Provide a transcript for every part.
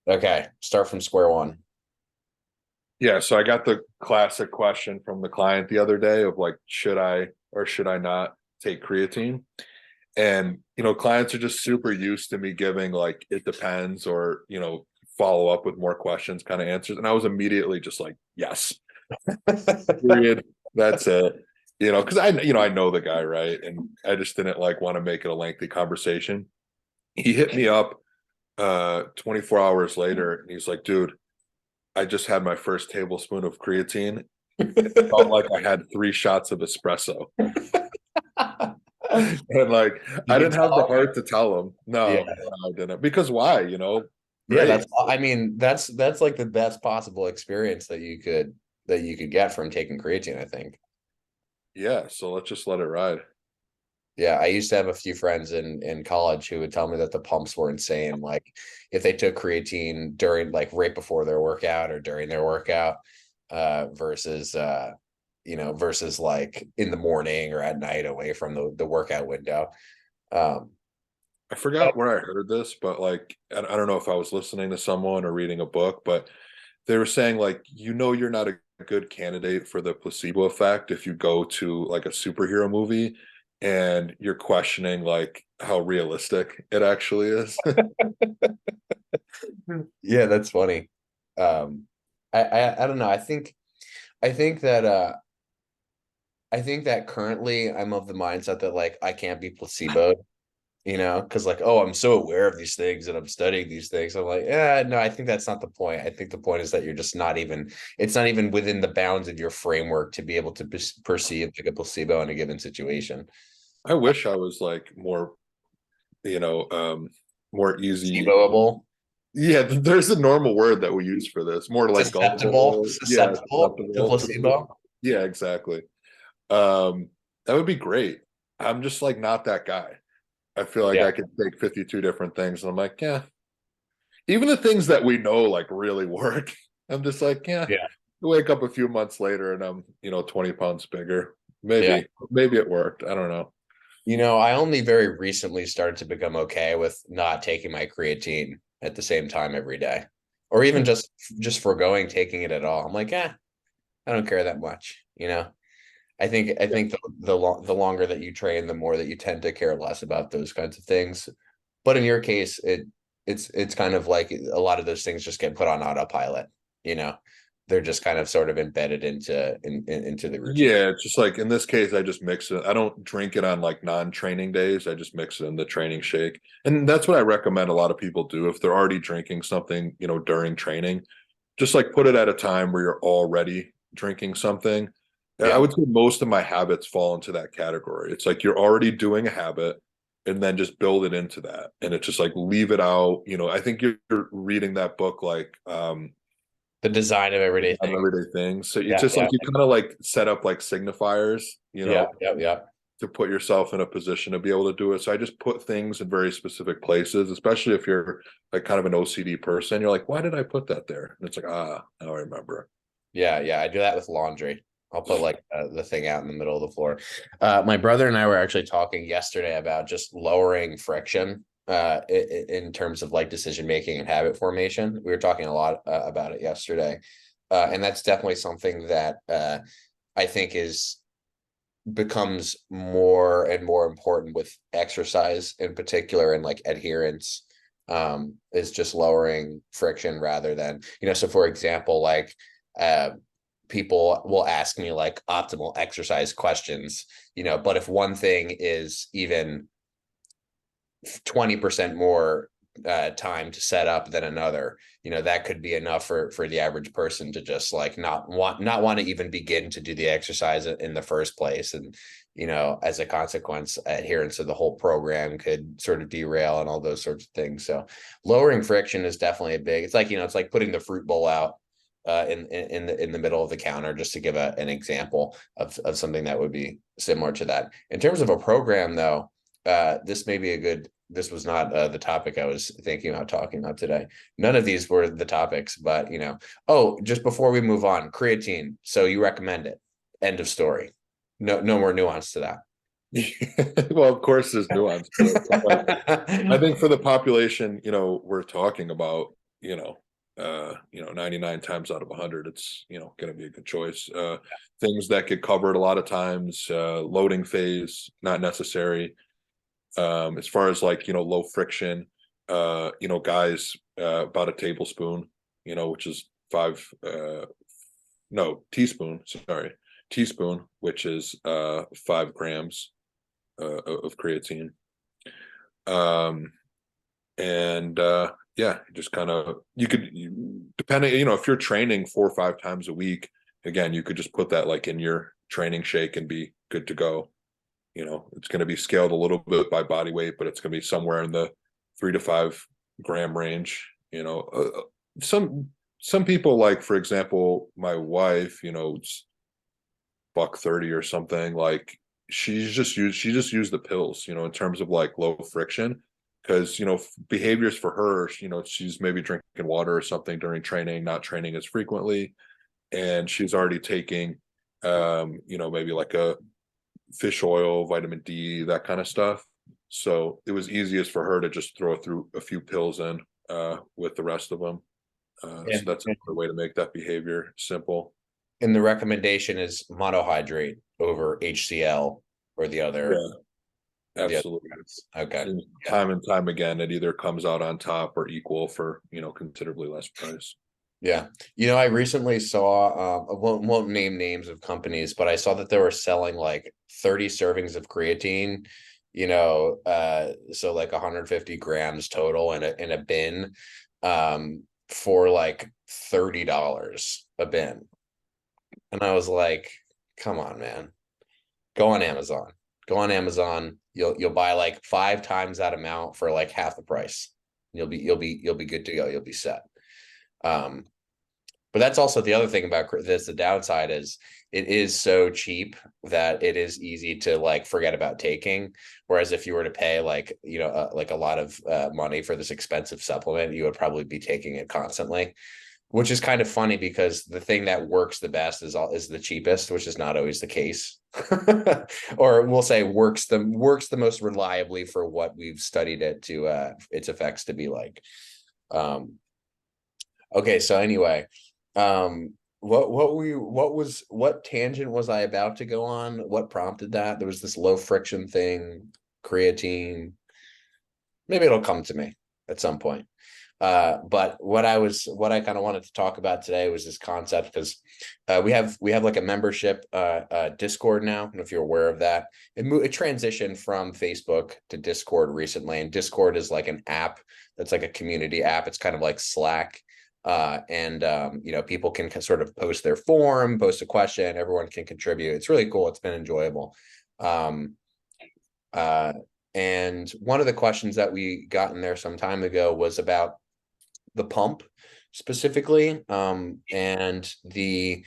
Okay, start from square one. Yeah, so I got the classic question from the client the other day of like, should I or should I not take creatine? And clients are just super used to me giving like it depends or follow up with more questions kind of answers. And I was immediately just like, yes, period. That's it. Because I know the guy, right? And I just didn't like want to make it a lengthy conversation. He hit me up 24 hours later and he's like, dude, I just had my first tablespoon of creatine. It felt like I had 3 shots of espresso. And like Did I you didn't have the tell him? heart to tell him. Yeah. No, I didn't. Because why? Yeah, Great. I mean, that's like the best possible experience that you could get from taking creatine, I think. Yeah, so let's just let it ride. Yeah, I used to have a few friends in college who would tell me that the pumps were insane. Like if they took creatine during like right before their workout or during their workout, versus like in the morning or at night away from the workout window. Um, I forgot where I heard this, but like I don't know if I was listening to someone or reading a book, but they were saying like you're not a good candidate for the placebo effect if you go to like a superhero movie and you're questioning like how realistic it actually is. yeah, that's funny. Um, I don't know. I think that I think that currently I'm of the mindset that like I can't be placeboed, because like, oh, I'm so aware of these things and I'm studying these things. I'm like, yeah, no, I think that's not the point. I think the point is that you're just not even, it's not even within the bounds of your framework to be able to perceive like a placebo in a given situation. I wish I was like more, you know, um, more easy. Placeboable, Yeah, there's a normal word that we use for this. More like susceptible, gullible. Yeah, susceptible to susceptible. placebo. Yeah, exactly. Um, that would be great. I'm just like not that guy. I feel like Yeah. I could take 52 different things and I'm like, yeah. Even the things that we know like really work, I'm just like, yeah. Yeah. Wake up a few months later and I'm, 20 pounds bigger. Yeah. Maybe it worked. I don't know. I only very recently started to become okay with not taking my creatine at the same time every day, or even just foregoing taking it at all. I'm like, I don't care that much. I think the longer that you train, the more that you tend to care less about those kinds of things. But in your case, it's kind of like a lot of those things just get put on autopilot. You know, they're just kind of sort of embedded into the routine. Yeah, it's just like in this case, I just mix it. I don't drink it on like non-training days. I just mix it in the training shake. And that's what I recommend a lot of people do if they're already drinking something, during training. Just like put it at a time where you're already drinking something. I Yeah. would say most of my habits fall into that category. It's like you're already doing a habit and then just build it into that. And it's just like leave it out. I think you're reading that book like The design of everyday on things. everyday things. So it's Yeah. just like Yeah. you kind of like set up like signifiers, Yeah. Yeah. Yeah. to put yourself in a position to be able to do it. So I just put things in very specific places, especially if you're like kind of an OCD person. You're like, why did I put that there? And it's like, now I remember. Yeah, yeah, I do that with laundry. I'll put like the thing out in the middle of the floor. My brother and I were actually talking yesterday about just lowering friction in terms of like decision making and habit formation. We were talking a lot about it yesterday, and that's definitely something that I think is becomes more and more important with exercise in particular and like adherence, is just lowering friction rather than, so for example, like uh people will ask me like optimal exercise questions, but if one thing is even 20% more time to set up than another, that could be enough for the average person to just like not want to even begin to do the exercise in the first place. And as a consequence, adherence to the whole program could sort of derail and all those sorts of things. So lowering friction is definitely a big, it's like, it's like putting the fruit bowl out in the middle of the counter, just to give an example of something that would be similar to that. In terms of a program though, this was not the topic I was thinking about talking about today. None of these were the topics, but oh, just before we move on, creatine. So you recommend it. End of story. No more nuance to that. Well, of course there's nuance to it, but like I think for the population, we're talking about, 99 times out of 100, it's, going to be a good choice. Things that get covered a lot of times, loading phase, not necessary. As far as like, low friction, guys, about a tablespoon, which is five, no, teaspoon, sorry, teaspoon, which is 5 grams of creatine. And yeah, just kind of, depending, if you're training 4 or 5 times a week, again, you could just put that like in your training shake and be good to go. It's going to be scaled a little bit by body weight, but it's going to be somewhere in the 3 to 5 gram range. Some people, like, for example, my wife, it's $130 or something. Like, she just used the pills, in terms of like low friction, because behaviors for her, she's maybe drinking water or something during training, not training as frequently, and she's already taking maybe like a fish oil, vitamin D, that kind of stuff. So it was easiest for her to just throw through a few pills in with the rest of them. Yeah. So that's another way to make that behavior simple. And the recommendation is monohydrate over HCl or the other. Yeah, absolutely. Okay. And time and time again, it either comes out on top or equal for, considerably less price. Yeah. I recently saw, I won't name names of companies, but I saw that they were selling like 30 servings of creatine, so like 150 grams total in a bin, for like $30 a bin. And I was like, come on, man. Go on Amazon. Go on Amazon. You'll buy like 5 times that amount for like half the price. You'll be good to go. You'll be set. But that's also the other thing about this. The downside is it is so cheap that it is easy to like forget about taking. Whereas if you were to pay like, like a lot of money for this expensive supplement, you would probably be taking it constantly, which is kind of funny because the thing that works the best is the cheapest, which is not always the case. Or we'll say works the most reliably for what we've studied it to its effects to be like. Okay, so anyway, what tangent was I about to go on? What prompted that? There was this low friction thing, creatine. Maybe it'll come to me at some point. But what I kind of wanted to talk about today was this concept, because we have like a membership Discord now. I don't know if you're aware of that. It transitioned from Facebook to Discord recently, and Discord is like an app that's like a community app. It's kind of like Slack. And people can sort of post their form, post a question, everyone can contribute. It's really cool. It's been enjoyable. And one of the questions that we got in there some time ago was about the pump specifically, and the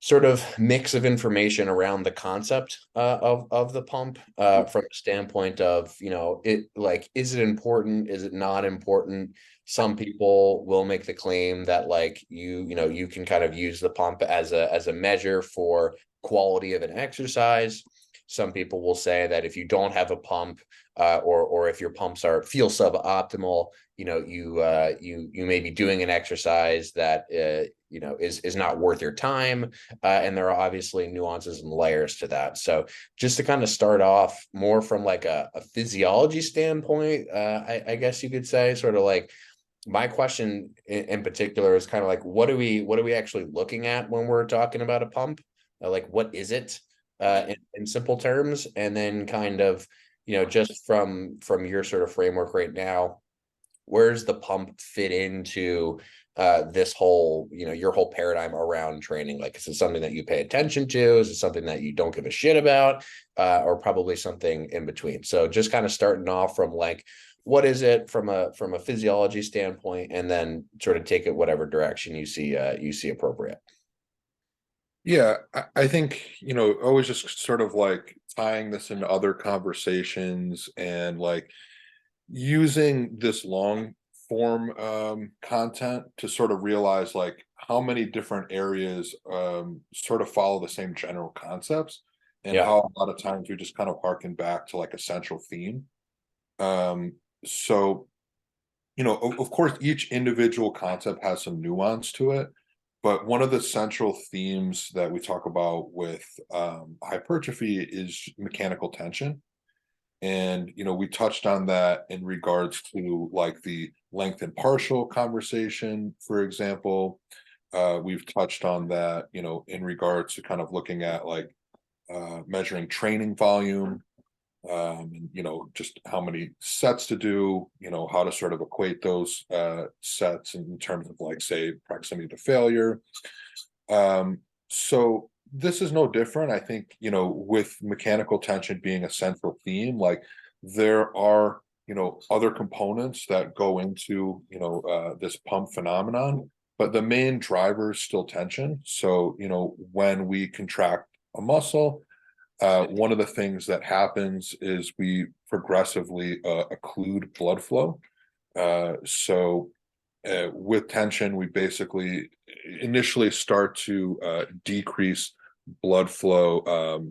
sort of mix of information around the concept of the pump, from a standpoint of, it like, is it important? Is it not important? Some people will make the claim that like you can kind of use the pump as a measure for quality of an exercise. Some people will say that if you don't have a pump, or if your pumps feel suboptimal, you may be doing an exercise that is not worth your time, and there are obviously nuances and layers to that. So just to kind of start off more from like a physiology standpoint, I guess you could say, sort of like, my question in particular is kind of like, what are we actually looking at when we're talking about a pump? Like, what is it, in simple terms? And then kind of, just from your sort of framework right now, where's the pump fit into this whole, your whole paradigm around training? Like, is it something that you pay attention to? Is it something that you don't give a shit about? Or probably something in between? So just kind of starting off from like, what is it from a physiology standpoint, and then sort of take it whatever direction you see appropriate. Yeah, I think, always just sort of like tying this into other conversations and like using this long form content to sort of realize like how many different areas sort of follow the same general concepts. and how a lot of times we just kind of harken back to like a central theme. So, of course, each individual concept has some nuance to it, but one of the central themes that we talk about with hypertrophy is mechanical tension. And, we touched on that in regards to like the length and partial conversation, for example. We've touched on that, in regards to kind of looking at like measuring training volume, and just how many sets to do, how to sort of equate those sets in terms of like, say, proximity to failure. So this is no different. I think, with mechanical tension being a central theme, like there are, other components that go into, this pump phenomenon, but the main driver is still tension. So, when we contract a muscle, one of the things that happens is we progressively occlude blood flow. So with tension, we basically initially start to decrease blood flow,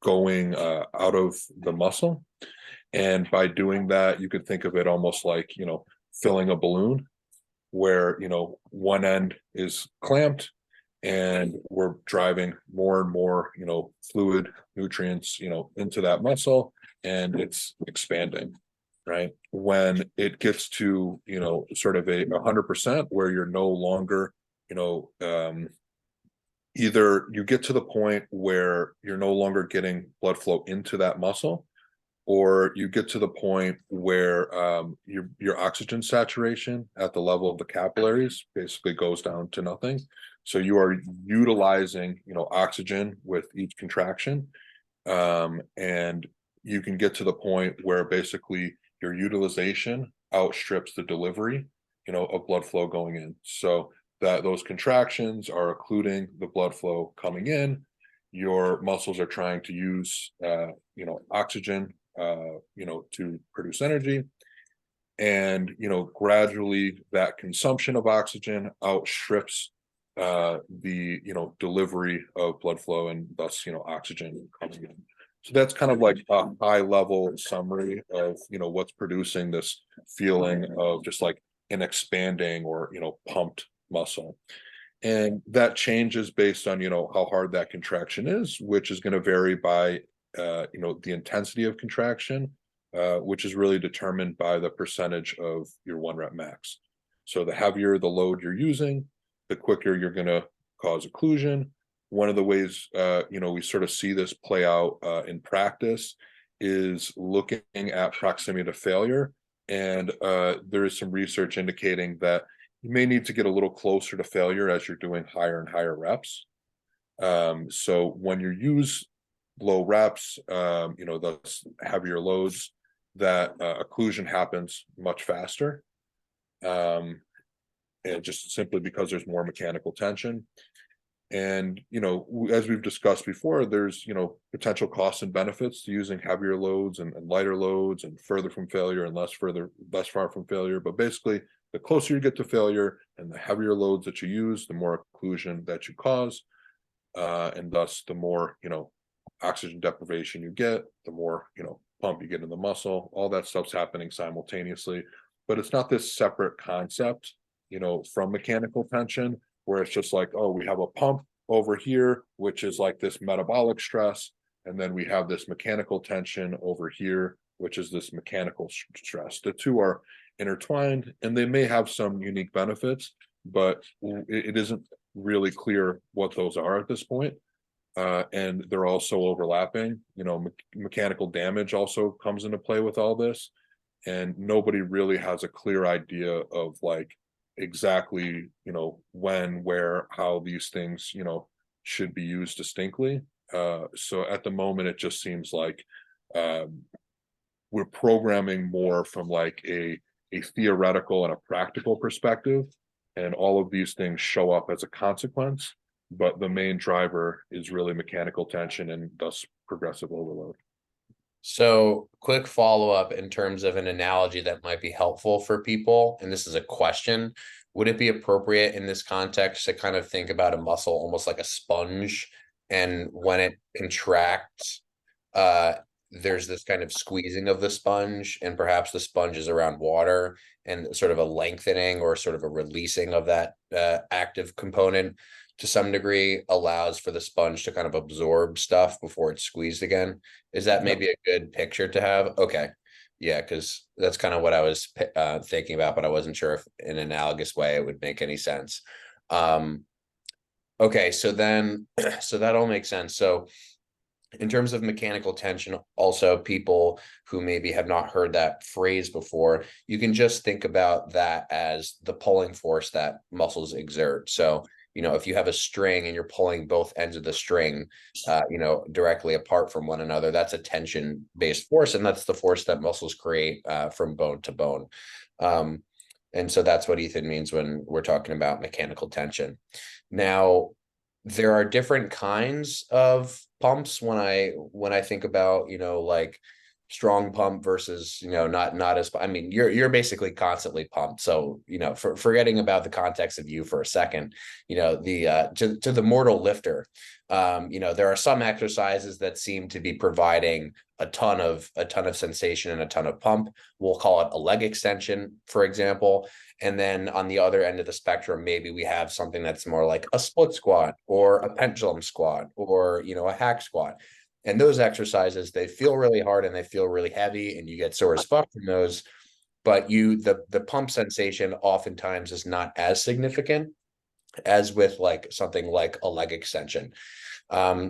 going out of the muscle. And by doing that, you could think of it almost like, filling a balloon where, one end is clamped and we're driving more and more, fluid, nutrients, into that muscle, and it's expanding, right? When it gets to, sort of a 100% where you're no longer, either you get to the point where you're no longer getting blood flow into that muscle, or you get to the point where your oxygen saturation at the level of the capillaries basically goes down to nothing. So you are utilizing, oxygen with each contraction, and you can get to the point where basically your utilization outstrips the delivery, of blood flow going in. So that those contractions are occluding the blood flow coming in. Your muscles are trying to use, oxygen, to produce energy. And, gradually that consumption of oxygen outstrips the, delivery of blood flow, and thus, oxygen coming in. So that's kind of like a high level summary of, what's producing this feeling of just like an expanding or, pumped muscle. And that changes based on, how hard that contraction is, which is going to vary by, the intensity of contraction, which is really determined by the percentage of your 1 rep max. So the heavier the load you're using, the quicker you're going to cause occlusion. One of the ways, we sort of see this play out in practice is looking at proximity to failure. And there is some research indicating that you may need to get a little closer to failure as you're doing higher and higher reps. So when you use low reps, thus heavier loads, that occlusion happens much faster. And just simply because there's more mechanical tension. And, as we've discussed before, there's, potential costs and benefits to using heavier loads and lighter loads and further from failure and less far from failure. But basically, the closer you get to failure and the heavier loads that you use, the more occlusion that you cause. And thus the more, oxygen deprivation you get, the more, pump you get in the muscle. All that stuff's happening simultaneously. But it's not this separate concept, from mechanical tension, where it's just like, oh, we have a pump over here, which is like this metabolic stress. And then we have this mechanical tension over here, which is this mechanical stress. The two are intertwined and they may have some unique benefits, but it isn't really clear what those are at this point. And they're also overlapping. Mechanical damage also comes into play with all this. And nobody really has a clear idea of like exactly, when, where, how these things, should be used distinctly. So at the moment, it just seems like we're programming more from like a theoretical and a practical perspective, and all of these things show up as a consequence, but the main driver is really mechanical tension and thus progressive overload. So quick follow-up in terms of an analogy that might be helpful for people, and this is a question. Would it be appropriate in this context to kind of think about a muscle almost like a sponge, and when it contracts, uh, there's this kind of squeezing of the sponge, and perhaps the sponge is around water, and sort of a lengthening or sort of a releasing of that active component to some degree allows for the sponge to kind of absorb stuff before it's squeezed again. Is that Yep. maybe a good picture to have? Okay. Yeah, because that's kind of what I was thinking about, but I wasn't sure if in an analogous way it would make any sense. Okay, so then, so that all makes sense. So in terms of mechanical tension, also people who maybe have not heard that phrase before, you can just think about that as the pulling force that muscles exert. So, if you have a string and you're pulling both ends of the string, directly apart from one another, that's a tension-based force, and that's the force that muscles create from bone to bone. And so that's what Ethan means when we're talking about mechanical tension. Now, there are different kinds of pumps when I think about, like strong pump versus, not as, I mean, you're basically constantly pumped. So, forgetting about the context of you for a second, the to the mortal lifter, there are some exercises that seem to be providing a ton of sensation and a ton of pump. We'll call it a leg extension, for example. And then on the other end of the spectrum, maybe we have something that's more like a split squat or a pendulum squat or, a hack squat. And those exercises, they feel really hard and they feel really heavy, and you get sore as fuck from those. But the pump sensation oftentimes is not as significant as with like something like a leg extension.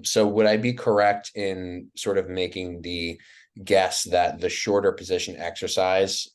So would I be correct in sort of making the guess that the shorter position exercise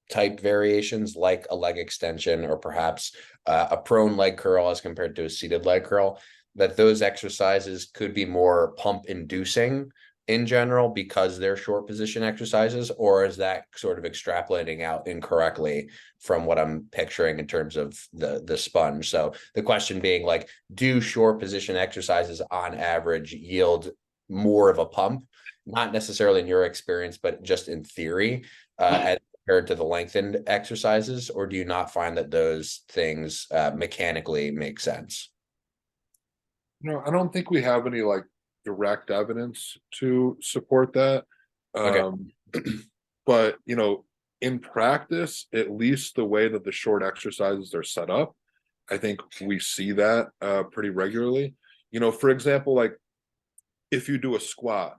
type variations, like a leg extension or perhaps a prone leg curl as compared to a seated leg curl, that those exercises could be more pump inducing in general because they're short position exercises? Or is that sort of extrapolating out incorrectly from what I'm picturing in terms of the sponge? So the question being, like, do short position exercises on average yield more of a pump? Not necessarily in your experience, but just in theory, as compared to the lengthened exercises? Or do you not find that those things mechanically make sense? I don't think we have any like direct evidence to support that. Okay. Um, but in practice, at least the way that the short exercises are set up, I think we see that pretty regularly. For example, like if you do a squat,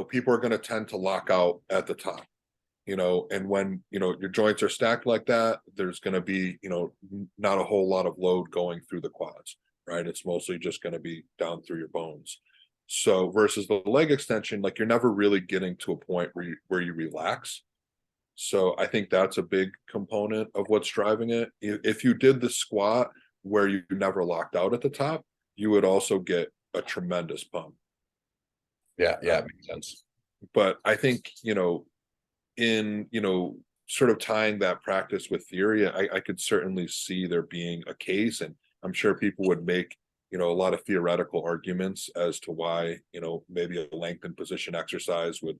people are going to tend to lock out at the top. And when your joints are stacked like that, there's going to be not a whole lot of load going through the quads, right? It's mostly just going to be down through your bones. So versus the leg extension, like you're never really getting to a point where you relax. So I think that's a big component of what's driving it. If you did the squat where you never locked out at the top, you would also get a tremendous pump. Yeah, Uh, it makes sense. but I think in sort of tying that practice with theory, I could certainly see there being a case, and I'm sure people would make a lot of theoretical arguments as to why maybe a lengthened position exercise would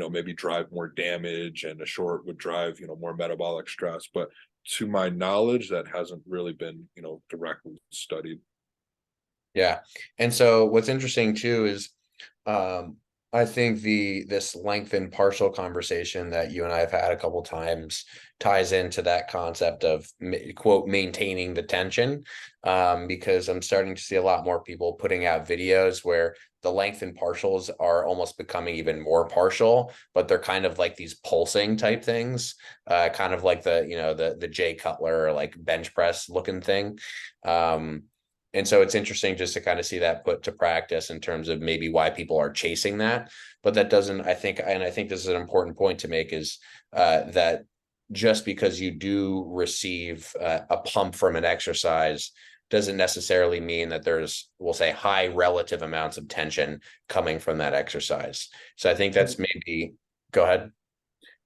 maybe drive more damage, and a short would drive more metabolic stress. But to my knowledge, that hasn't really been directly studied. Yeah. And so what's interesting too is I think this lengthened partial conversation that you and I have had a couple times ties into that concept of quote maintaining the tension, because I'm starting to see a lot more people putting out videos where the lengthened partials are almost becoming even more partial, but they're kind of like these pulsing type things, kind of like the Jay Cutler or like bench press looking thing. And so it's interesting just to kind of see that put to practice in terms of maybe why people are chasing that. But that doesn't, I think, and I think this is an important point to make, is that just because you do receive a pump from an exercise doesn't necessarily mean that there's, we'll say, high relative amounts of tension coming from that exercise. So I think that's maybe, go ahead.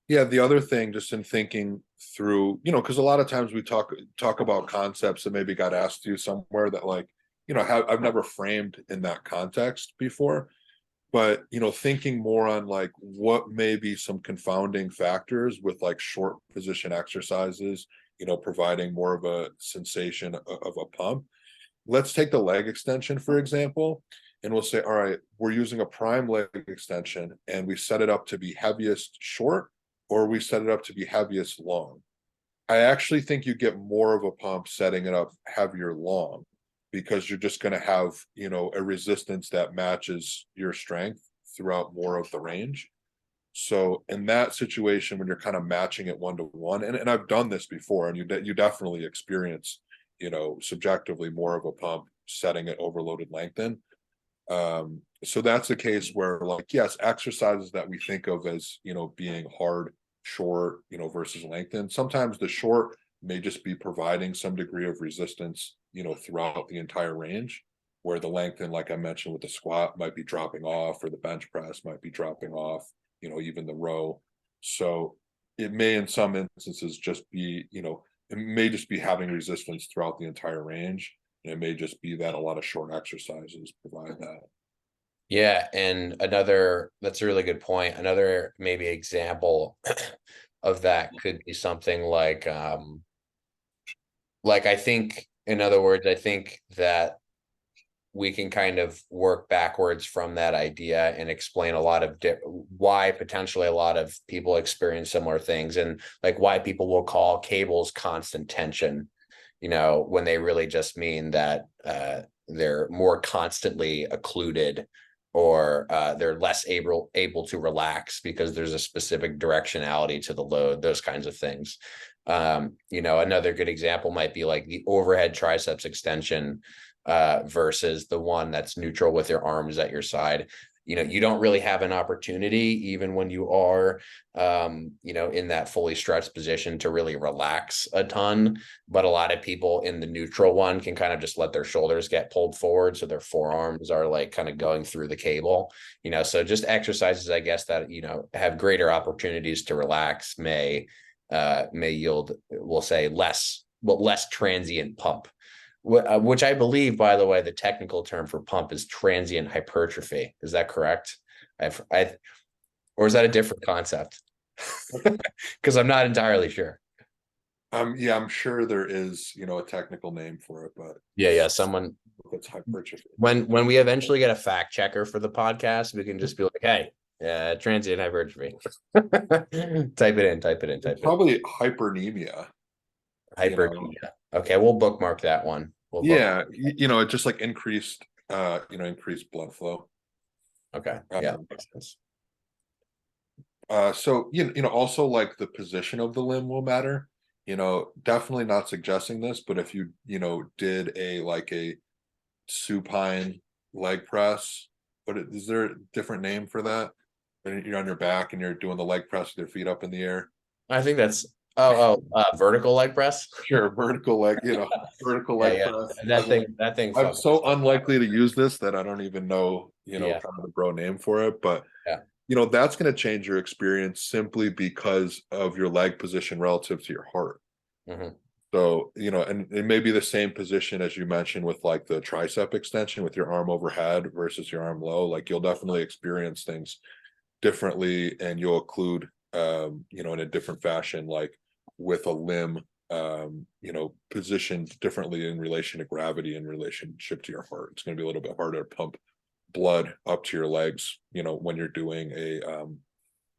Yeah, the other thing, just in thinking through, because a lot of times we talk about concepts that maybe got asked to you somewhere that like, I've never framed in that context before. But thinking more on like what may be some confounding factors with like short position exercises, providing more of a sensation of a pump. Let's take the leg extension, for example. and we'll say, all right, we're using a prime leg extension and we set it up to be heaviest short, or we set it up to be heaviest long. I actually think you get more of a pump setting it up heavier long, because you're just going to have, a resistance that matches your strength throughout more of the range. So in that situation, when you're kind of matching it 1-to-1, and I've done this before, and you definitely experience, subjectively more of a pump setting it overloaded lengthen. So that's the case where, like, yes, exercises that we think of as, being hard, short, versus lengthen. Sometimes the short may just be providing some degree of resistance, throughout the entire range, where the lengthen, like I mentioned with the squat, might be dropping off, or the bench press might be dropping off, even the row. So it may, in some instances, just be, it may just be having resistance throughout the entire range. And it may just be that a lot of short exercises provide that. Yeah, and that's a really good point. Another maybe example of that could be something like I think, in other words, I think that we can kind of work backwards from that idea and explain a lot of why potentially a lot of people experience similar things, and like why people will call cables constant tension, when they really just mean that they're more constantly occluded, or they're less able to relax because there's a specific directionality to the load, those kinds of things. Another good example might be like the overhead triceps extension versus the one that's neutral with your arms at your side. You don't really have an opportunity, even when you are, in that fully stretched position, to really relax a ton. But a lot of people in the neutral one can kind of just let their shoulders get pulled forward, so their forearms are like kind of going through the cable. So just exercises, I guess, that have greater opportunities to relax may yield, we'll say, less transient pump. Which I believe, by the way, the technical term for pump is transient hypertrophy. Is that correct? Or is that a different concept? Because I'm not entirely sure. Yeah, I'm sure there is, a technical name for it, but Yeah. Someone, it's hypertrophy. when we eventually get a fact checker for the podcast, we can just be like, hey, transient hypertrophy. Type it in. Probably hypernemia. Hypernemia. Okay, we'll bookmark that one. Yeah, it just like increased increased blood flow. Okay. Yeah, makes sense. So also, like, the position of the limb will matter. Definitely not suggesting this, but if you did a supine leg press, but is there a different name for that? When you're on your back and you're doing the leg press with your feet up in the air. I think that's vertical leg press. Sure, vertical leg, vertical leg press. That thing. I'm so unlikely to use this that I don't even know, Yeah. kind of the bro name for it, but Yeah. that's going to change your experience simply because of your leg position relative to your heart. Mm-hmm. So, and it may be the same position as you mentioned with like the tricep extension with your arm overhead versus your arm low. Like, you'll definitely experience things differently, and you'll occlude, in a different fashion, like with a limb, positioned differently in relation to gravity, in relationship to your heart. It's going to be a little bit harder to pump blood up to your legs, when you're doing a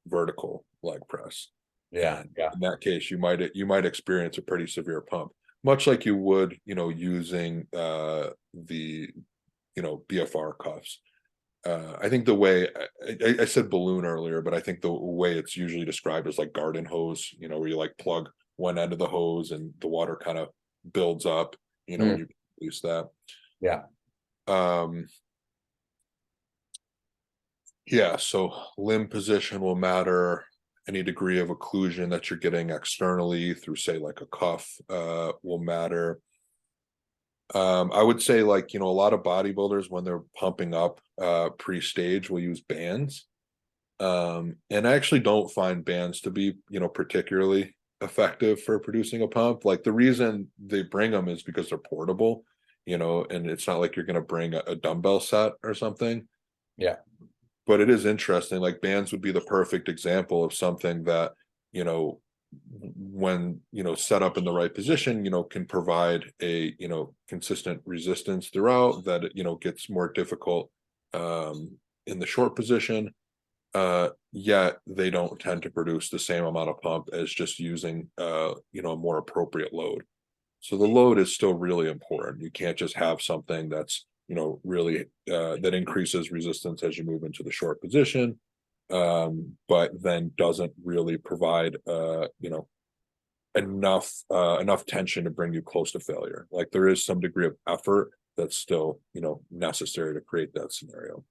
vertical leg press. Yeah. In that case, you might experience a pretty severe pump, much like you would, using the BFR cuffs. I think the way I said balloon earlier, but I think the way it's usually described is like garden hose, where you like plug one end of the hose and the water kind of builds up, when you release that. Yeah. Yeah, so limb position will matter. Any degree of occlusion that you're getting externally through, say, like a cuff, will matter. I would say, like, a lot of bodybuilders, when they're pumping up pre-stage, will use bands. And I actually don't find bands to be, particularly effective for producing a pump. Like, the reason they bring them is because they're portable, and it's not like you're going to bring a dumbbell set or something. Yeah. But it is interesting. Like, bands would be the perfect example of something that, when set up in the right position, can provide a consistent resistance throughout, that it gets more difficult in the short position, yet they don't tend to produce the same amount of pump as just using a more appropriate load. So the load is still really important. You can't just have something that's really that increases resistance as you move into the short position, but then doesn't really provide enough tension to bring you close to failure. Like there is some degree of effort that's still necessary to create that scenario.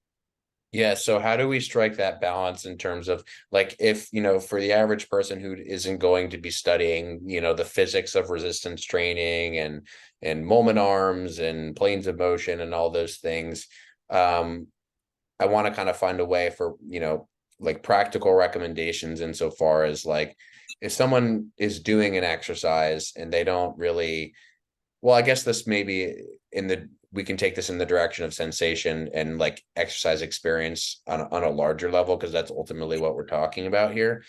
Yeah, so how do we strike that balance in terms of like if, for the average person who isn't going to be studying, the physics of resistance training and moment arms and planes of motion and all those things, I want to kind of find a way for, like practical recommendations insofar as like if someone is doing an exercise and they don't really, well, I guess this may be we can take this in the direction of sensation and like exercise experience on a larger level, because that's ultimately what we're talking about here.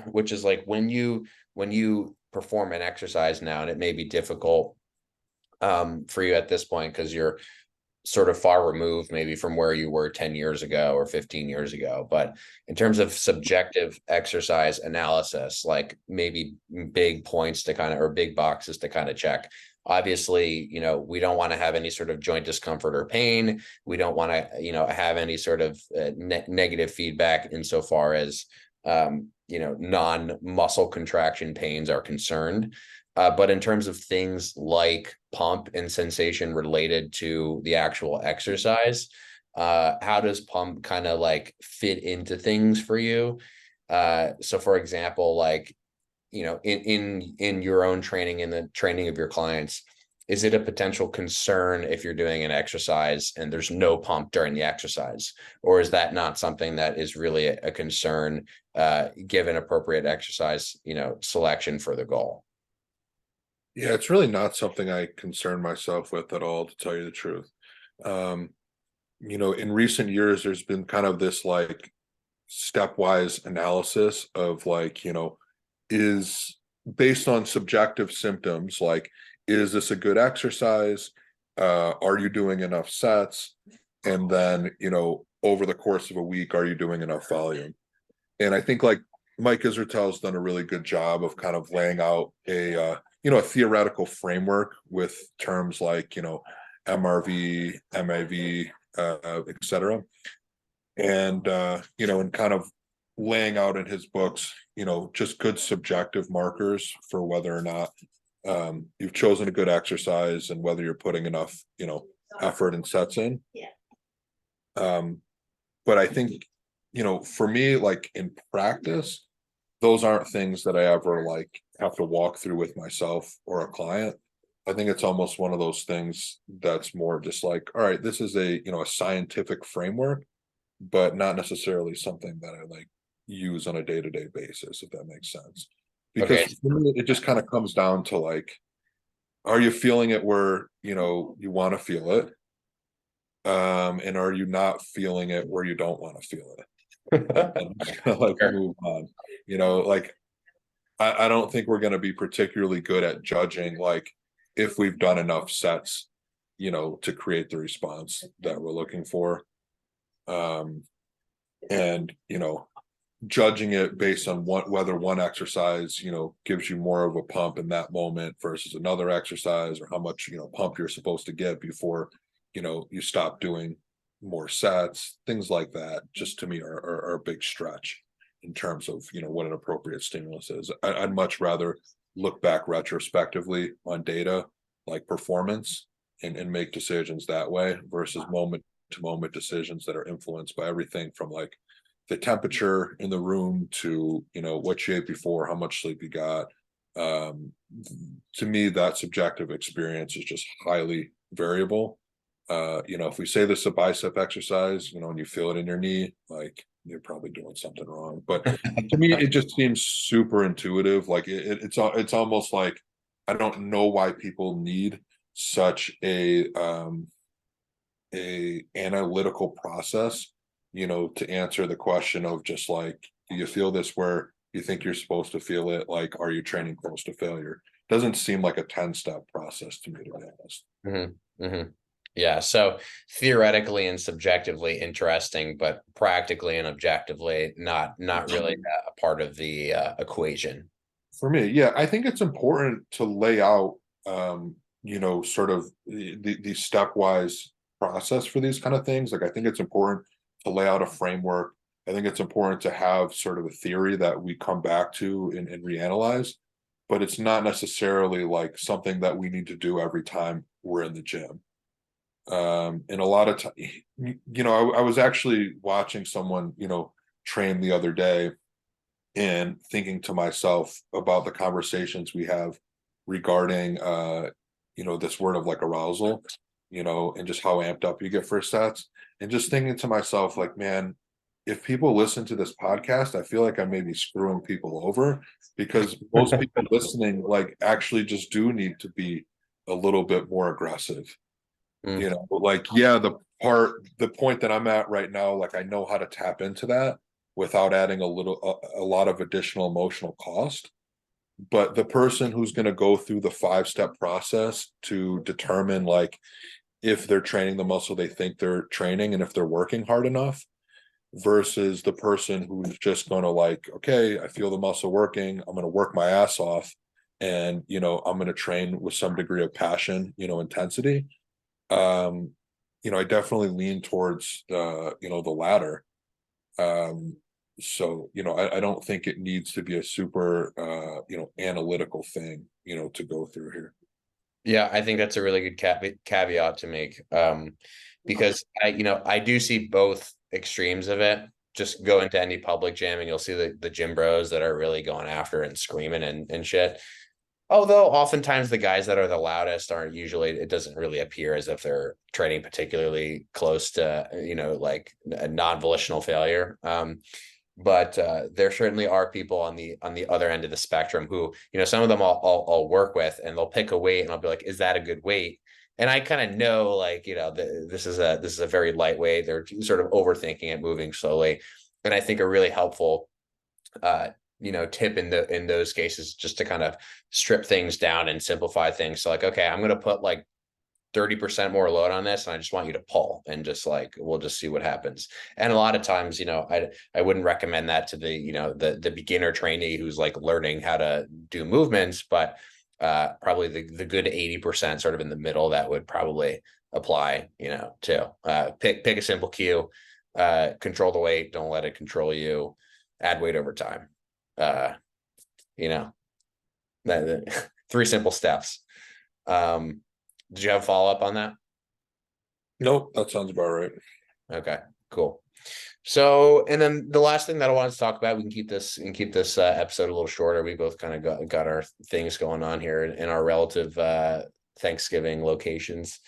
Which is like when you perform an exercise now, and it may be difficult for you at this point because you're sort of far removed maybe from where you were 10 years ago or 15 years ago. But in terms of subjective exercise analysis, like maybe big points to kind of, or big boxes to kind of check. Obviously, we don't want to have any sort of joint discomfort or pain. We don't want to, have any sort of negative feedback insofar as, non-muscle contraction pains are concerned. But in terms of things like pump and sensation related to the actual exercise, how does pump kind of like fit into things for you? So for example, like, in your own training and the training of your clients, is it a potential concern if you're doing an exercise and there's no pump during the exercise? Or is that not something that is really a concern, given appropriate exercise, selection for the goal? Yeah, it's really not something I concern myself with at all, to tell you the truth. In recent years, there's been kind of this like stepwise analysis of like, is based on subjective symptoms, like, is this a good exercise? Are you doing enough sets? And then, over the course of a week, are you doing enough volume? And I think like Mike Israetel's done a really good job of kind of laying out a theoretical framework with terms like, MRV, MAV, etc. And, and kind of laying out in his books, just good subjective markers for whether or not you've chosen a good exercise and whether you're putting enough, effort and sets in. But I think, for me, like in practice, those aren't things that I ever like have to walk through with myself or a client. I think it's almost one of those things that's more just like, all right, this is a scientific framework, but not necessarily something that I like use on a day-to-day basis, if that makes sense. Because Okay. for me, it just kind of comes down to like, are you feeling it where you want to feel it? And are you not feeling it where you don't want to feel it? And just kind of like Sure. move on. Like I don't think we're going to be particularly good at judging like if we've done enough sets, to create the response that we're looking for. And judging it based on whether one exercise gives you more of a pump in that moment versus another exercise, or how much pump you're supposed to get before you stop doing more sets, things like that, just to me are a big stretch in terms of what an appropriate stimulus is. I'd much rather look back retrospectively on data like performance and make decisions that way versus moment to moment decisions that are influenced by everything from like the temperature in the room to what shape before, how much sleep you got. To me, that subjective experience is just highly variable. If we say this is a bicep exercise, and you feel it in your knee, like you're probably doing something wrong. But to me, it just seems super intuitive. Like it's almost like I don't know why people need such a analytical process, to answer the question of just like, do you feel this where you think you're supposed to feel it? Like, are you training close to failure? Doesn't seem like a 10-step process to me, to be honest. Mm-hmm. Mm-hmm. Yeah. So theoretically and subjectively interesting, but practically and objectively not really a part of the equation. For me, yeah, I think it's important to lay out, sort of the stepwise process for these kind of things. Like, I think it's important to lay out a framework. I think it's important to have sort of a theory that we come back to and reanalyze, but it's not necessarily like something that we need to do every time we're in the gym. And a lot of time, I was actually watching someone, train the other day and thinking to myself about the conversations we have regarding this word of like arousal, and just how amped up you get for sets, and just thinking to myself like, man, if people listen to this podcast, I feel like I may be screwing people over, because most people listening like actually just do need to be a little bit more aggressive. Mm. Like, yeah, the point that I'm at right now, like, I know how to tap into that without adding a lot of additional emotional cost. But the person who's going to go through the 5-step process to determine like if they're training the muscle they think they're training and if they're working hard enough, versus the person who's just going to like, okay, I feel the muscle working, I'm going to work my ass off, and I'm going to train with some degree of passion, intensity. um I definitely lean towards the latter. So I don't think it needs to be a super analytical thing to go through here. Yeah, I think that's a really good caveat to make, because I do see both extremes of it. Just go into any public gym and you'll see the gym bros that are really going after it and screaming and shit. Although oftentimes the guys that are the loudest aren't usually, it doesn't really appear as if they're training particularly close to, like a non-volitional failure. But there certainly are people on the other end of the spectrum who, some of them I'll work with, and they'll pick a weight and I'll be like, is that a good weight? And I kind of know, like, this is a very lightweight. They're sort of overthinking it, moving slowly. And I think a really helpful tip in those cases, just to kind of strip things down and simplify things. So like, okay, I'm gonna put like 30% more load on this, and I just want you to pull, and just like, we'll just see what happens. And a lot of times, I wouldn't recommend that to the beginner trainee who's like learning how to do movements, but probably the good 80% sort of in the middle that would probably apply, to pick a simple cue, control the weight, don't let it control you, add weight over time. uh you know that three simple steps. Did you have a follow-up on that? Nope, that sounds about right. Okay, cool. So, and then the last thing that I wanted to talk about, we can keep this episode a little shorter. We both kind of got our things going on here in our relative Thanksgiving locations.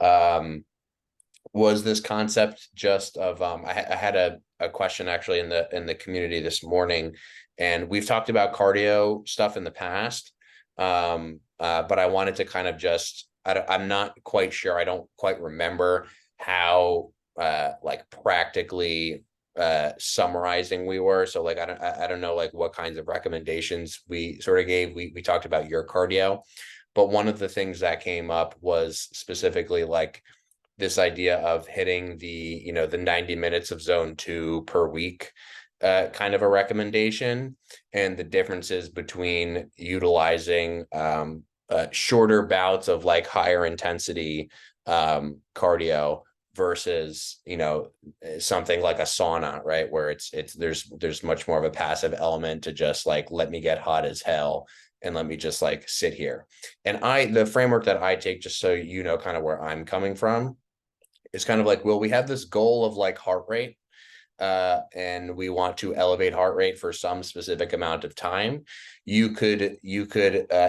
Was this concept just of I had a question actually in the community this morning, and we've talked about cardio stuff in the past, but I wanted to kind of just, I'm not quite sure, I don't quite remember how like practically summarizing we were. So like I don't know like what kinds of recommendations we sort of gave. We talked about your cardio, but one of the things that came up was specifically like this idea of hitting the 90 minutes of zone 2 per week, kind of a recommendation, and the differences between utilizing shorter bouts of like higher intensity cardio versus something like a sauna, right, where it's there's much more of a passive element to just like, let me get hot as hell and let me just like sit here. And the framework that I take, just so kind of where I'm coming from, is kind of like, well, we have this goal of like heart rate, and we want to elevate heart rate for some specific amount of time. You could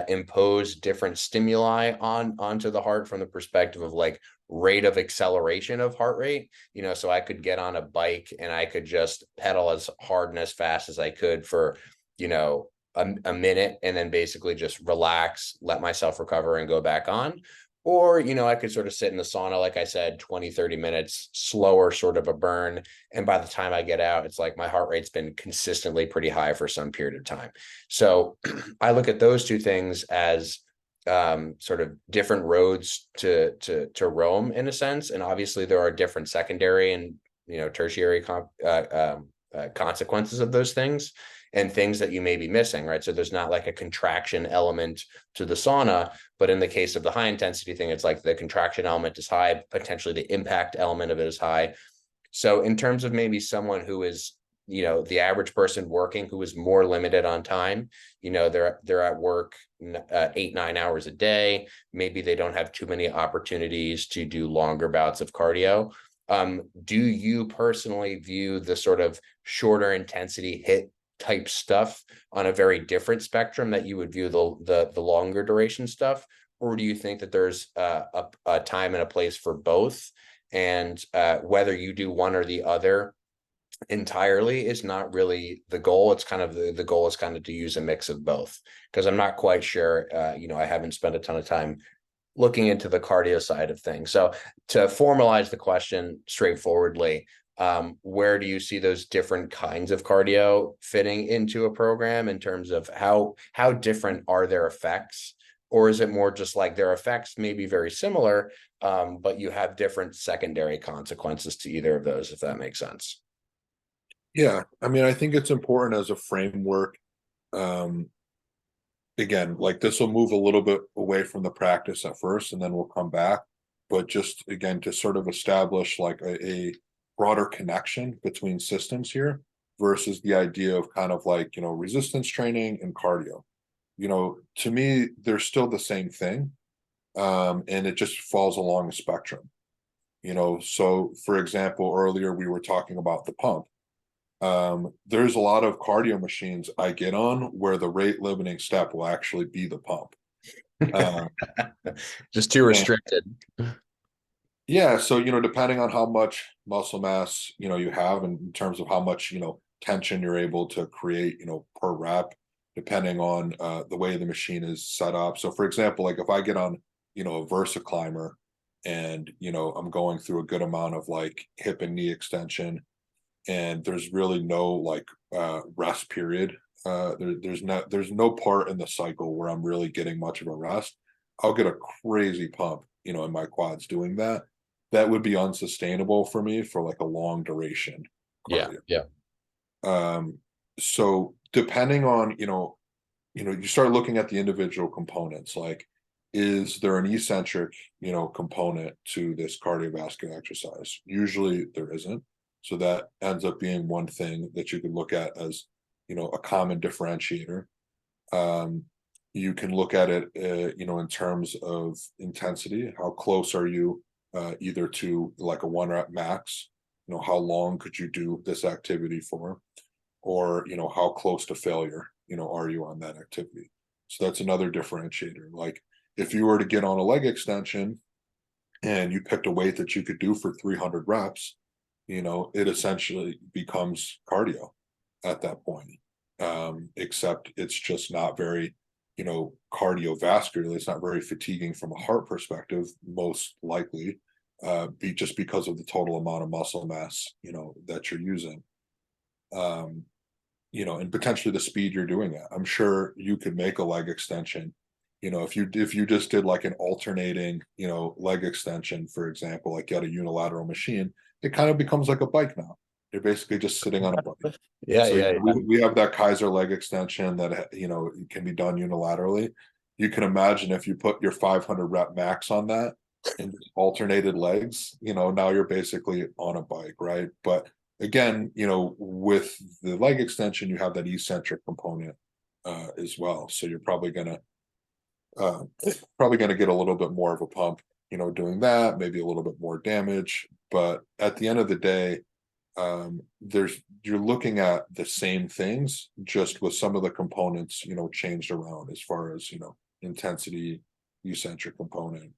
impose different stimuli onto the heart from the perspective of like rate of acceleration of heart rate. So I could get on a bike and I could just pedal as hard and as fast as I could for a minute, and then basically just relax, let myself recover and go back on. Or, I could sort of sit in the sauna, like I said, 20-30 minutes, slower sort of a burn. And by the time I get out, it's like my heart rate's been consistently pretty high for some period of time. So I look at those two things as sort of different roads to roam in a sense, and obviously there are different secondary and tertiary consequences of those things and things that you may be missing, right? So there's not like a contraction element to the sauna, but in the case of the high intensity thing, it's like the contraction element is high, potentially the impact element of it is high. So in terms of maybe someone who is, the average person working who is more limited on time, they're at work 8-9 hours a day. Maybe they don't have too many opportunities to do longer bouts of cardio. Do you personally view the sort of shorter intensity hit type stuff on a very different spectrum that you would view the longer duration stuff? Or do you think that there's a time and a place for both? And whether you do one or the other entirely is not really the goal. It's kind of the goal is kind of to use a mix of both, because I'm not quite sure. I haven't spent a ton of time looking into the cardio side of things. So to formalize the question straightforwardly, where do you see those different kinds of cardio fitting into a program in terms of how different are their effects? Or is it more just like their effects may be very similar, but you have different secondary consequences to either of those, if that makes sense? Yeah, I mean, I think it's important as a framework. Again, like this will move a little bit away from the practice at first, and then we'll come back. But just again, to sort of establish like a broader connection between systems here versus the idea of kind of like, resistance training and cardio. To me, they're still the same thing. And it just falls along a spectrum. So for example, earlier we were talking about the pump. There's a lot of cardio machines I get on where the rate limiting step will actually be the pump. Uh, Just too restricted. yeah, so depending on how much muscle mass you have, in terms of how much tension you're able to create per rep, depending on the way the machine is set up. So for example, like if I get on a Versa climber and I'm going through a good amount of like hip and knee extension, and there's really no like rest period. There's no part in the cycle where I'm really getting much of a rest. I'll get a crazy pump, in my quads doing that. That would be unsustainable for me for like a long duration Yeah. cardio. Yeah. So depending on, you start looking at the individual components, like, is there an eccentric, component to this cardiovascular exercise? Usually there isn't. So that ends up being one thing that you can look at as, a common differentiator. You can look at it, in terms of intensity. How close are you either to like a 1 rep max? How long could you do this activity for? Or, how close to failure, are you on that activity? So that's another differentiator. Like if you were to get on a leg extension and you picked a weight that you could do for 300 reps, it essentially becomes cardio at that point. Except it's just not very, cardiovascular. It's not very fatiguing from a heart perspective, most likely, just because of the total amount of muscle mass, that you're using. And potentially the speed you're doing it. I'm sure you could make a leg extension. If you just did like an alternating, leg extension, for example, like you had a unilateral machine, it kind of becomes like a bike now. You're basically just sitting on a bike. Yeah. So Yeah. we have that Kaiser leg extension that can be done unilaterally. You can imagine if you put your 500 rep max on that and alternated legs, now you're basically on a bike, right? But again, with the leg extension, you have that eccentric component as well. So you're probably gonna get a little bit more of a pump, doing that, maybe a little bit more damage. But at the end of the day, you're looking at the same things, just with some of the components, changed around as far as, intensity, eccentric component.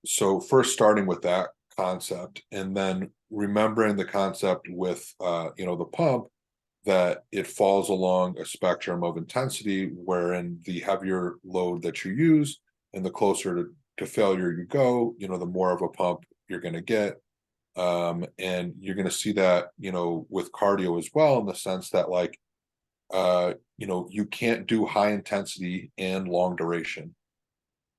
So first starting with that concept, and then remembering the concept with, the pump, that it falls along a spectrum of intensity, wherein the heavier load that you use and the closer to failure you go, the more of a pump you're going to get. And you're going to see that, with cardio as well, in the sense that like you can't do high intensity and long duration.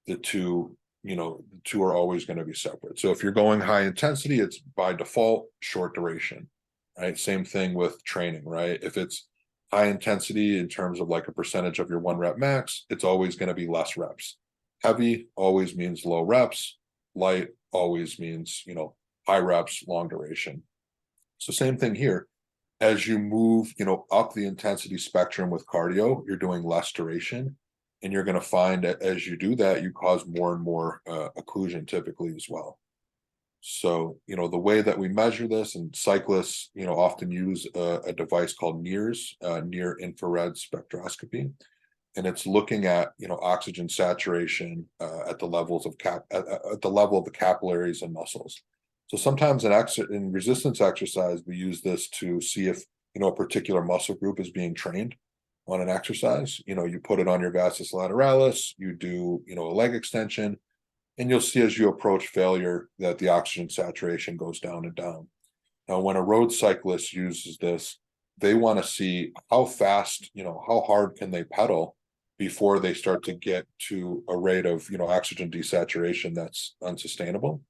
The two are always going to be separate. So if you're going high intensity, it's by default short duration, right? Same thing with training, right? If it's high intensity in terms of like a percentage of your 1 rep max, it's always going to be less reps. Heavy always means low reps. Light always means, high reps, long duration. So same thing here. As you move, up the intensity spectrum with cardio, you're doing less duration. And you're going to find that as you do that, you cause more and more occlusion typically as well. So, the way that we measure this, and cyclists, often use a device called NIRS, near infrared spectroscopy. And it's looking at, oxygen saturation at the levels of at the level of the capillaries and muscles. So sometimes in resistance exercise, we use this to see if, a particular muscle group is being trained on an exercise. You put it on your vastus lateralis, you do, a leg extension, and you'll see as you approach failure that the oxygen saturation goes down and down. Now, when a road cyclist uses this, they want to see how fast, how hard can they pedal before they start to get to a rate of, oxygen desaturation that's unsustainable.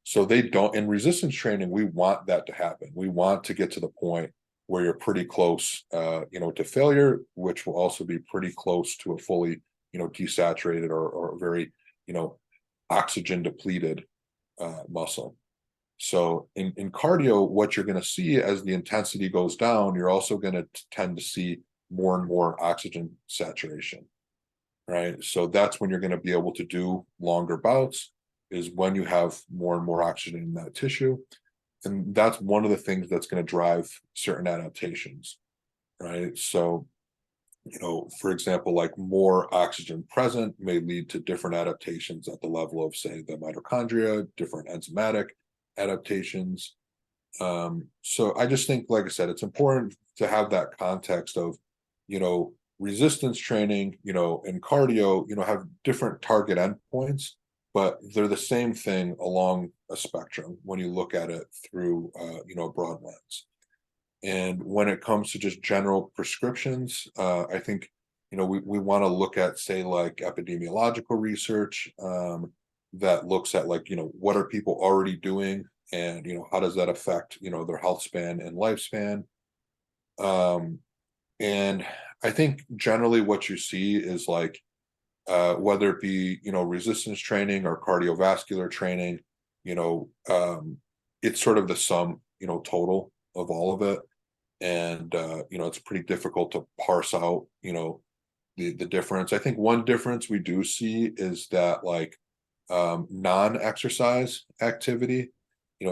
So they don't, in resistance training, we want that to happen. We want to get to the point where you're pretty close, to failure, which will also be pretty close to a fully, desaturated or very, oxygen depleted muscle. So in cardio, what you're going to see as the intensity goes down, you're also going to tend to see more and more oxygen saturation, right? So that's when you're going to be able to do longer bouts, is when you have more and more oxygen in that tissue. And that's one of the things that's going to drive certain adaptations, right? So, for example, like more oxygen present may lead to different adaptations at the level of, say, the mitochondria, different enzymatic adaptations. So I just think, like I said, it's important to have that context of, resistance training, and cardio, have different target endpoints, but they're the same thing along a spectrum when you look at it through, a broad lens. And when it comes to just general prescriptions, I think, we want to look at, say, like epidemiological research that looks at, like, what are people already doing, and, how does that affect, their health span and lifespan. And I think generally what you see is like, whether it be, resistance training or cardiovascular training, it's sort of the sum, total of all of it. And, it's pretty difficult to parse out, the difference. I think one difference we do see is that, like, non-exercise activity,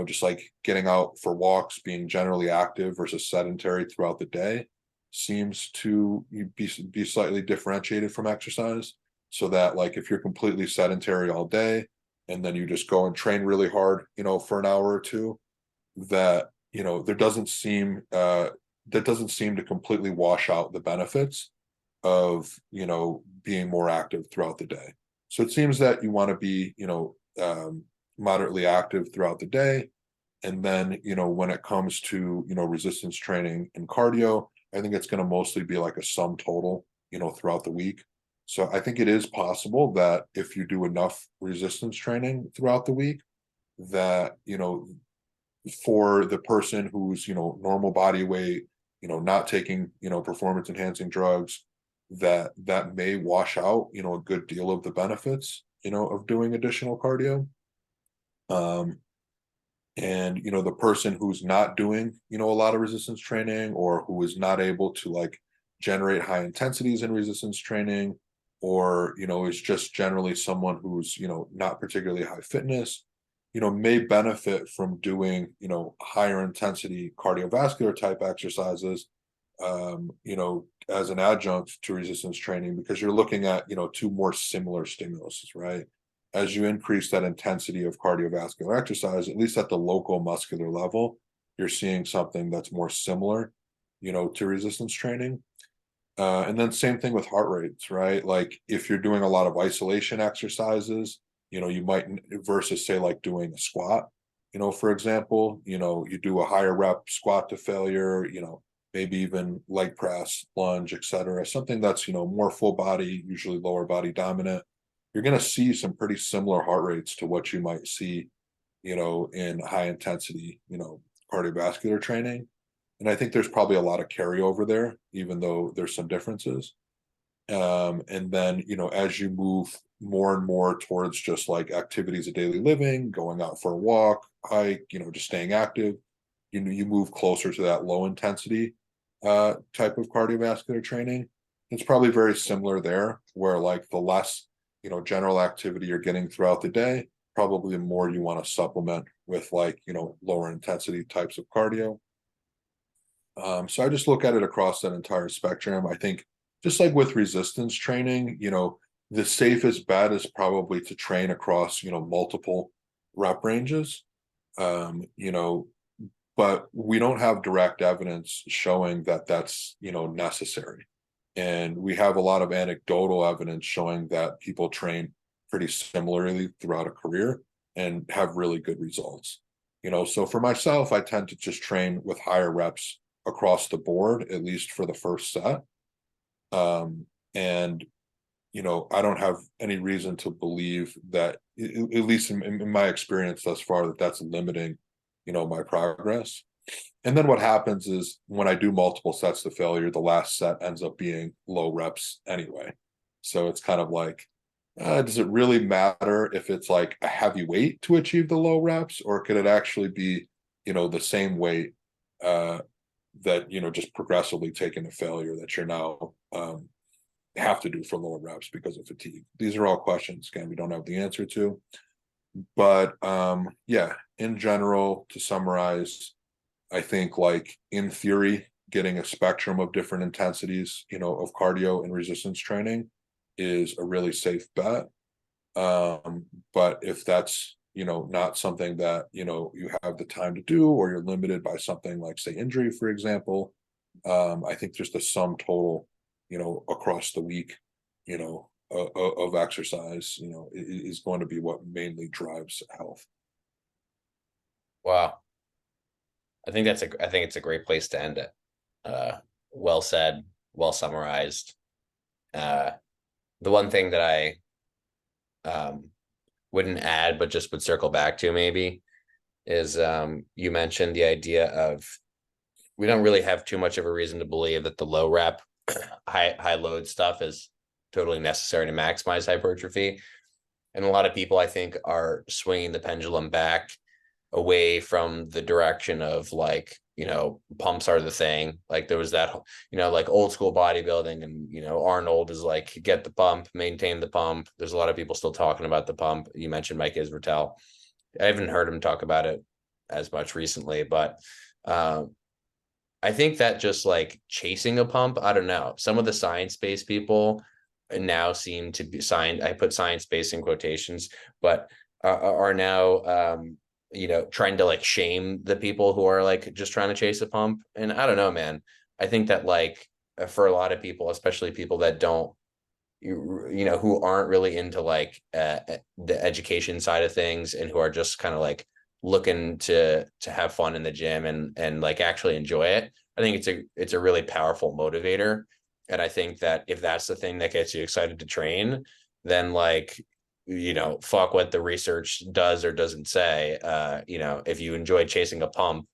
just like getting out for walks, being generally active versus sedentary throughout the day, seems to be slightly differentiated from exercise. So that, like, if you're completely sedentary all day and then you just go and train really hard, for an hour or two, that, there doesn't seem to completely wash out the benefits of, being more active throughout the day. So it seems that you want to be, moderately active throughout the day. And then, when it comes to, resistance training and cardio, I think it's going to mostly be like a sum total, throughout the week. So I think it is possible that if you do enough resistance training throughout the week, that, for the person who's, normal body weight, not taking, performance enhancing drugs, that may wash out, a good deal of the benefits, of doing additional cardio. And, the person who's not doing, a lot of resistance training, or who is not able to, like, generate high intensities in resistance training, or, is just generally someone who's, not particularly high fitness, may benefit from doing, higher intensity cardiovascular type exercises, as an adjunct to resistance training, because you're looking at, two more similar stimuluses, right? As you increase that intensity of cardiovascular exercise, at least at the local muscular level, you're seeing something that's more similar, to resistance training. And then same thing with heart rates, right? Like, if you're doing a lot of isolation exercises, you might, versus, say, like doing a squat, for example, you do a higher rep squat to failure, maybe even leg press, lunge, etc. Something that's, more full body, usually lower body dominant, you're going to see some pretty similar heart rates to what you might see, in high intensity, cardiovascular training. And I think there's probably a lot of carryover there, even though there's some differences. And then, as you move more and more towards just like activities of daily living, going out for a walk, hike, just staying active, you move closer to that low intensity type of cardiovascular training. It's probably very similar there, where like the less, general activity you're getting throughout the day, probably the more you want to supplement with like, lower intensity types of cardio. So I just look at it across that entire spectrum. I think just like with resistance training, the safest bet is probably to train across, multiple rep ranges. You know, but we don't have direct evidence showing that that's, necessary. And we have a lot of anecdotal evidence showing that people train pretty similarly throughout a career and have really good results. So for myself, I tend to just train with higher reps across the board, at least for the first set. And I don't have any reason to believe that, at least in my experience thus far, that that's limiting, my progress. And then what happens is when I do multiple sets to failure, the last set ends up being low reps anyway. So it's kind of like, does it really matter if it's like a heavy weight to achieve the low reps, or could it actually be, the same weight that, just progressively taking to failure that you're now have to do for lower reps because of fatigue? These are all questions, again, we don't have the answer to. But yeah, in general, to summarize, I think like in theory, getting a spectrum of different intensities, of cardio and resistance training is a really safe bet. But if that's, not something that, you have the time to do, or you're limited by something like, say, injury, for example, I think just the sum total, across the week, of exercise, is going to be what mainly drives health. Wow. I think it's a great place to end it. Well said, well summarized. The one thing that I wouldn't add, but just would circle back to maybe is you mentioned the idea of we don't really have too much of a reason to believe that the low rep, high load stuff is totally necessary to maximize hypertrophy. And a lot of people, I think, are swinging the pendulum back away from the direction of like, pumps are the thing. Like there was that, like old school bodybuilding, and, Arnold is like, get the pump, maintain the pump. There's a lot of people still talking about the pump. You mentioned Mike Israetel. I haven't heard him talk about it as much recently, but I think that just like chasing a pump, I don't know. Some of the science-based people now seem to be I put science-based in quotations, but are now, trying to like shame the people who are like just trying to chase a pump. And I don't know, man. I think that like for a lot of people, especially people that don't, who aren't really into like the education side of things, and who are just kind of like looking to have fun in the gym and like actually enjoy it, I think it's a really powerful motivator. And I think that if that's the thing that gets you excited to train, then like, fuck what the research does or doesn't say. If you enjoy chasing a pump,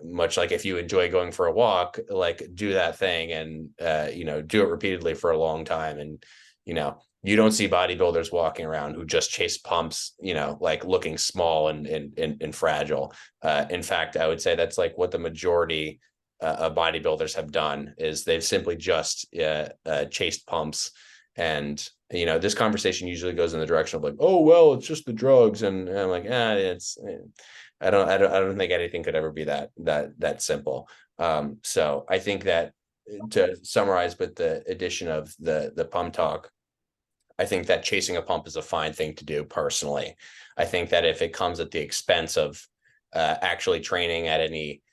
much like if you enjoy going for a walk, like do that thing, and do it repeatedly for a long time. And you don't see bodybuilders walking around who just chase pumps, like looking small and fragile. In fact, I would say that's like what the majority of bodybuilders have done, is they've simply just chased pumps. And this conversation usually goes in the direction of like, oh well, it's just the drugs, and I'm like, I don't think anything could ever be that simple. So I think that, to summarize with the addition of the pump talk, I think that chasing a pump is a fine thing to do personally. I think that if it comes at the expense of actually training at any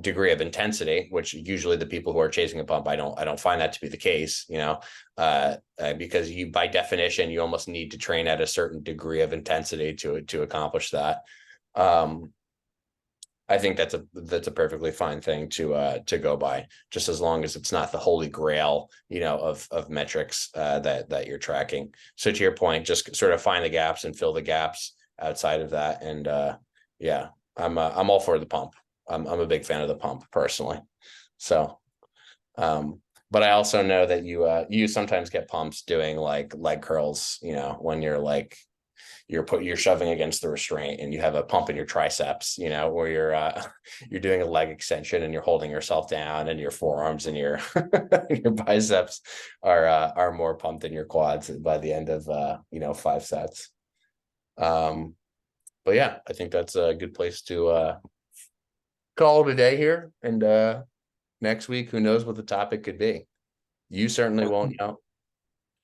degree of intensity, which usually the people who are chasing a pump, I don't find that to be the case, because you, by definition, you almost need to train at a certain degree of intensity to accomplish that. I think that's a perfectly fine thing to go by, just as long as it's not the holy grail, of metrics that you're tracking. So to your point, just sort of find the gaps and fill the gaps outside of that. And yeah, I'm all for the pump. I'm a big fan of the pump personally. So but I also know that you sometimes get pumps doing like leg curls, when you're like you're shoving against the restraint and you have a pump in your triceps, where you're doing a leg extension and you're holding yourself down, and your forearms and your your biceps are more pumped than your quads by the end of 5 sets. But yeah, I think that's a good place to call it a day here. And next week, who knows what the topic could be? You certainly won't know.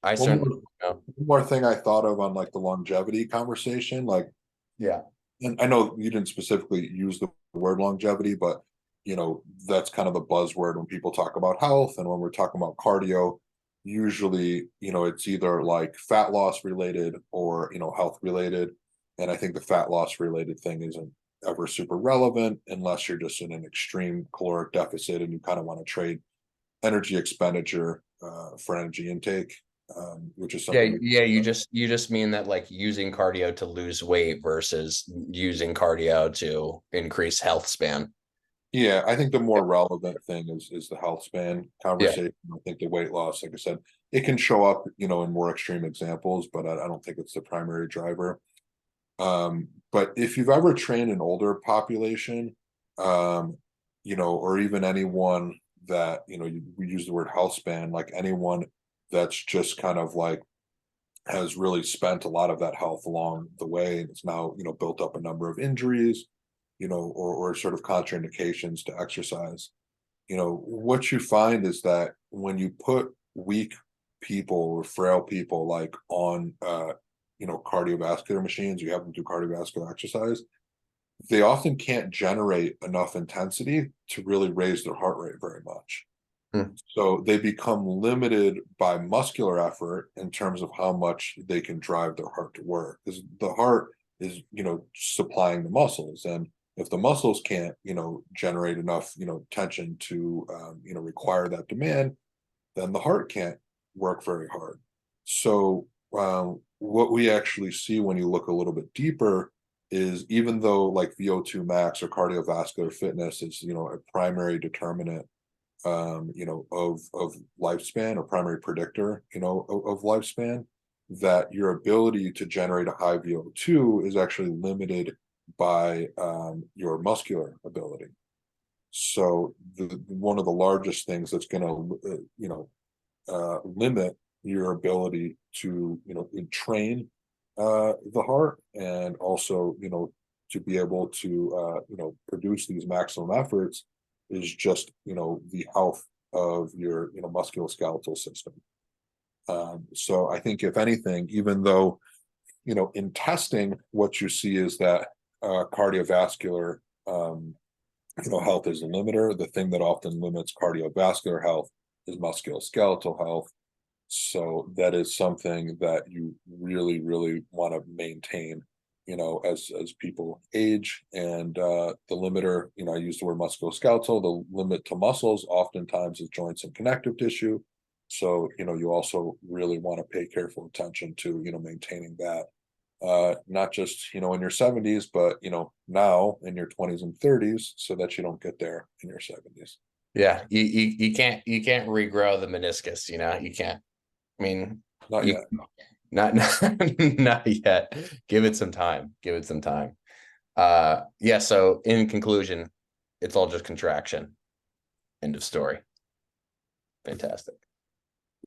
I certainly won't know. One more thing I thought of on like the longevity conversation, like, Yeah. and I know you didn't specifically use the word longevity, but that's kind of the buzzword when people talk about health, and when we're talking about cardio, usually, it's either like fat loss related or, health related. And I think the fat loss related thing isn't ever super relevant unless you're just in an extreme caloric deficit and you kind of want to trade energy expenditure for energy intake, which is Yeah, something. yeah, you just mean that, like, using cardio to lose weight versus using cardio to increase health span. Yeah, I think the more relevant thing is the health span Yeah. conversation. I think the weight loss, like I said, it can show up, in more extreme examples, but I don't think it's the primary driver. But if you've ever trained an older population, um, or even anyone that, we use the word health span, like anyone that's just kind of like has really spent a lot of that health along the way, and it's now, built up a number of injuries, or sort of contraindications to exercise. What you find is that when you put weak people or frail people like on cardiovascular machines, you have them do cardiovascular exercise, they often can't generate enough intensity to really raise their heart rate very much. Hmm. So they become limited by muscular effort in terms of how much they can drive their heart to work, because the heart is, supplying the muscles. And if the muscles can't, generate enough, tension to, require that demand, then the heart can't work very hard. So what we actually see when you look a little bit deeper is, even though like VO2 max or cardiovascular fitness is, a primary determinant, of lifespan, or primary predictor, of lifespan, that your ability to generate a high VO2 is actually limited by your muscular ability. So one of the largest things that's going to, limit your ability to, train the heart, and also, to be able to, produce these maximum efforts, is just, the health of your, musculoskeletal system. So I think, if anything, even though, in testing, what you see is that cardiovascular, health is a limiter. The thing that often limits cardiovascular health is musculoskeletal health. So that is something that you really, really want to maintain, as people age. And the limiter, I use the word musculoskeletal, the limit to muscles oftentimes is joints and connective tissue. So, you also really want to pay careful attention to, maintaining that. Not just, in your 70s, but, now in your 20s and 30s, so that you don't get there in your 70s. Yeah, you can't regrow the meniscus, you can't. I mean, Not you yet. not yet. Give it some time. Give it some time. Yeah, so in conclusion, it's all just contraction. End of story. Fantastic.